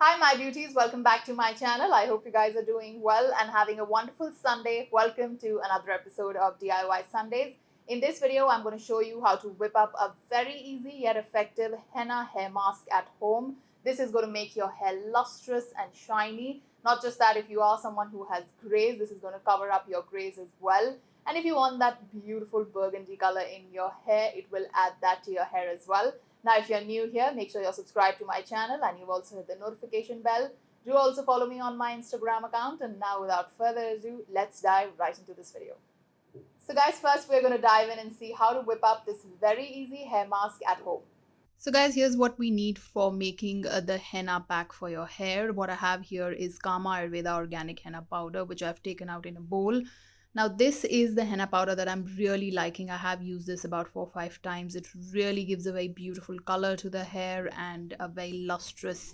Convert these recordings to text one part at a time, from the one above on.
Hi my beauties, welcome back to my channel. I hope you guys are doing well and having a wonderful Sunday. Welcome to another episode of DIY Sundays. In this video, I'm going to show you how to whip up a very easy yet effective henna hair mask at home. This is going to make your hair lustrous and shiny. Not just that, if you are someone who has grays, this is going to cover up your grays as well. And if you want that beautiful burgundy color in your hair, it will add that to your hair as well. Now, if you're new here, make sure you're subscribed to my channel and you've also hit the notification bell. Do also follow me on my Instagram account. And now, without further ado, let's dive right into this video. So guys, first we're going to dive in and see how to whip up this very easy hair mask at home. So guys, here's what we need for making the henna pack for your hair. What I have here is Kama Ayurveda organic henna powder, which I've taken out in a bowl. Now this is the henna powder that I'm really liking. I have used this about 4 or 5 times. It really gives a very beautiful color to the hair and a very lustrous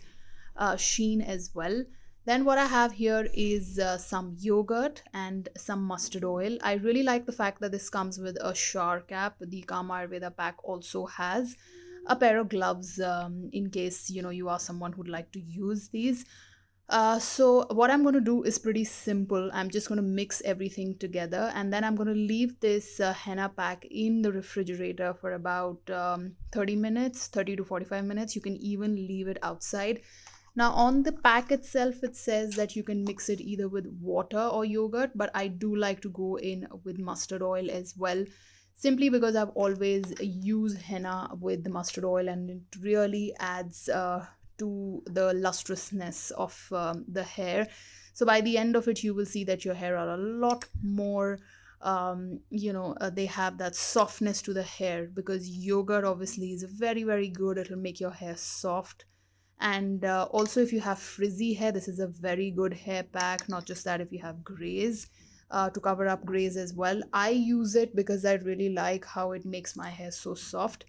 sheen as well. Then what I have here is some yogurt and some mustard oil. I really like the fact that this comes with a shower cap. The Kama Ayurveda pack also has a pair of gloves in case you are someone who'd like to use these. So what I'm going to do is pretty simple. I'm just going to mix everything together and then I'm going to leave this henna pack in the refrigerator for about 30 minutes, 30 to 45 minutes. You can even leave it outside. Now on the pack itself, it says that you can mix it either with water or yogurt, but I do like to go in with mustard oil as well, simply because I've always used henna with the mustard oil and it really adds to the lustrousness of the hair. So by the end of it, you will see that your hair are a lot more they have that softness to the hair, because yogurt obviously is very, very good. It'll make your hair soft. And also, if you have frizzy hair, this is a very good hair pack. Not just that, if you have grays, to cover up grays as well. I use it because I really like how it makes my hair so soft.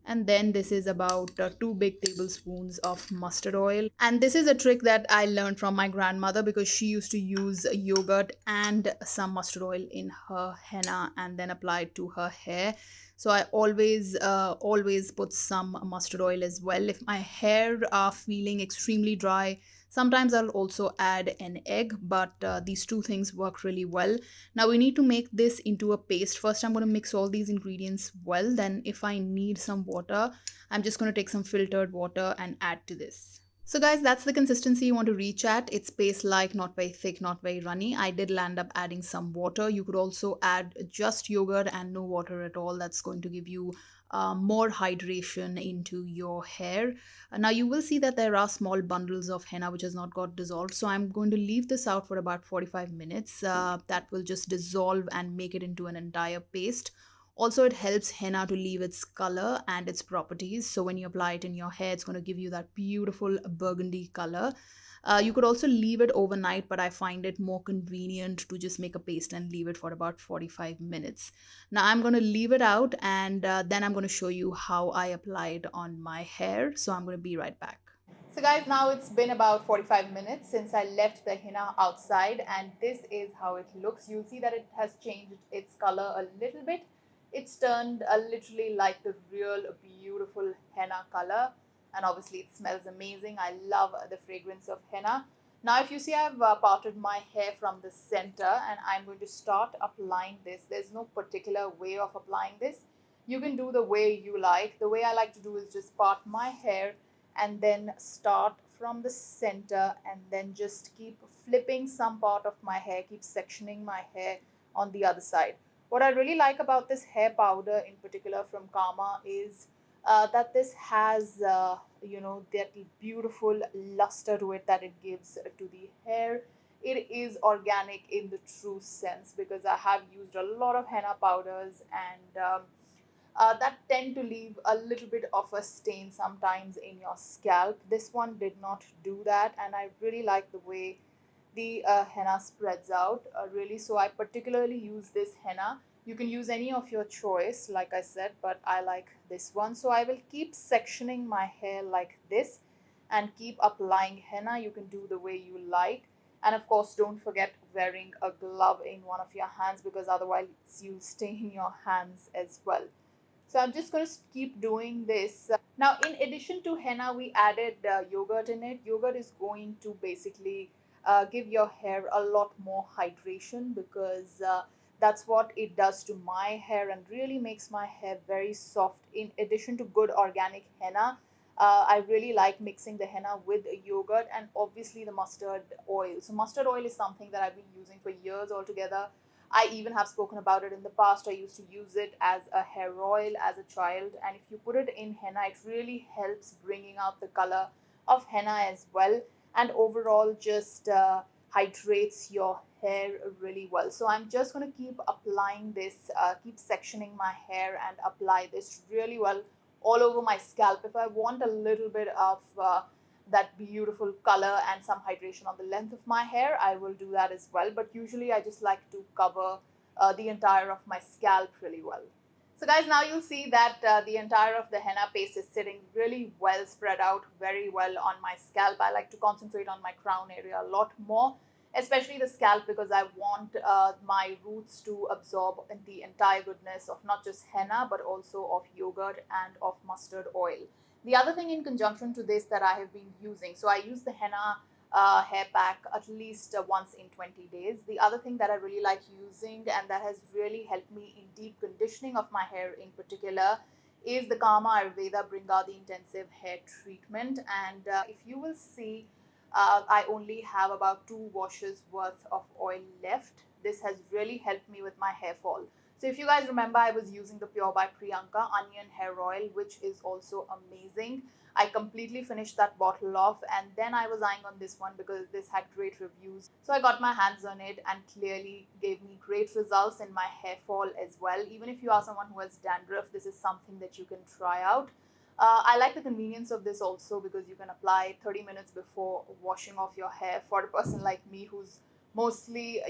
And then this is about 2 big tablespoons of mustard oil. And this is a trick that I learned from my grandmother, because she used to use yogurt and some mustard oil in her henna and then apply it to her hair. So I always put some mustard oil as well. If my hair are feeling extremely dry, sometimes I'll also add an egg, but these two things work really well. Now we need to make this into a paste. First, I'm going to mix all these ingredients well. Then if I need some water, I'm just going to take some filtered water and add to this. So guys, that's the consistency you want to reach at. It's paste-like, not very thick, not very runny. I did land up adding some water. You could also add just yogurt and no water at all. That's going to give you more hydration into your hair. Now you will see that there are small bundles of henna which has not got dissolved. So I'm going to leave this out for about 45 minutes. That will just dissolve and make it into an entire paste. Also, it helps henna to leave its color and its properties. So when you apply it in your hair, it's going to give you that beautiful burgundy color. You could also leave it overnight, but I find it more convenient to just make a paste and leave it for about 45 minutes. Now I'm going to leave it out and then I'm going to show you how I apply it on my hair. So I'm going to be right back. So guys, now it's been about 45 minutes since I left the henna outside, and this is how it looks. You'll see that it has changed its color a little bit. It's turned literally like the real beautiful henna color, and obviously it smells amazing. I love the fragrance of henna. Now if you see, I've parted my hair from the center and I'm going to start applying this. There's no particular way of applying this. You can do the way you like. The way I like to do is just part my hair and then start from the center and then just keep flipping some part of my hair, keep sectioning my hair on the other side. What I really like about this hair powder in particular from Kama is that this has, that beautiful luster to it that it gives to the hair. It is organic in the true sense, because I have used a lot of henna powders and that tend to leave a little bit of a stain sometimes in your scalp. This one did not do that, and I really like the way the henna spreads out really. So I particularly use this henna. You can use any of your choice, like I said, but I like this one. So I will keep sectioning my hair like this and keep applying henna. You can do the way you like. And of course, don't forget wearing a glove in one of your hands, because otherwise you'll stain your hands as well. So I'm just going to keep doing this Now, in addition to henna, we added yogurt in it. Yogurt is going to basically give your hair a lot more hydration, because that's what it does to my hair and really makes my hair very soft. In addition to good organic henna, I really like mixing the henna with yogurt and obviously the mustard oil. So, mustard oil is something that I've been using for years altogether. I even have spoken about it in the past. I used to use it as a hair oil as a child, and if you put it in henna, it really helps bringing out the color of henna as well, and overall just hydrates your hair really well. So I'm just going to keep applying this, keep sectioning my hair and apply this really well all over my scalp. If I want a little bit of that beautiful color and some hydration on the length of my hair, I will do that as well. But usually I just like to cover the entire of my scalp really well. So guys, now you'll see that the entire of the henna paste is sitting really well spread out very well on my scalp. I like to concentrate on my crown area a lot more, especially the scalp, because I want my roots to absorb the entire goodness of not just henna but also of yogurt and of mustard oil. The other thing in conjunction to this that I have been using, so I use the henna hair pack at least once in 20 days. The other thing that I really like using and that has really helped me in deep conditioning of my hair in particular is the Karma Ayurveda Bringadi Intensive Hair Treatment. And if you will see, I only have about 2 washes worth of oil left. This has really helped me with my hair fall. So if you guys remember, I was using the Pure by Priyanka onion hair oil, which is also amazing. I completely finished that bottle off, and then I was eyeing on this one because this had great reviews. So I got my hands on it and clearly gave me great results in my hair fall as well. Even if you are someone who has dandruff, this is something that you can try out. I like the convenience of this also because you can apply 30 minutes before washing off your hair. For a person like me who's mostly,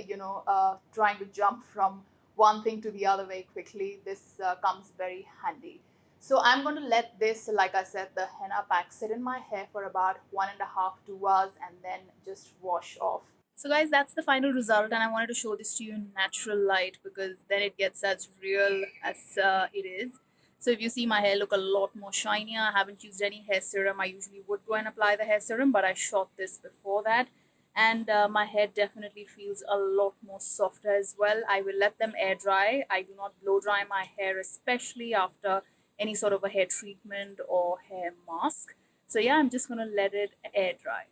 trying to jump from one thing to the other very quickly, this comes very handy. So I'm going to let this, like I said, the henna pack sit in my hair for about 1.5, 2 hours and then just wash off. So guys, that's the final result, and I wanted to show this to you in natural light because then it gets as real as it is. So if you see my hair look a lot more shinier, I haven't used any hair serum. I usually would go and apply the hair serum, but I shot this before that. And my hair definitely feels a lot more softer as well. I will let them air dry. I do not blow dry my hair, especially after any sort of a hair treatment or hair mask. So yeah, I'm just going to let it air dry.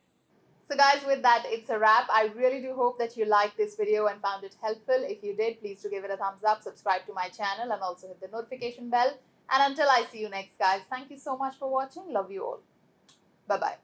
So guys, with that, it's a wrap. I really do hope that you liked this video and found it helpful. If you did, please do give it a thumbs up, subscribe to my channel, and also hit the notification bell. And until I see you next, guys, thank you so much for watching. Love you all. Bye-bye.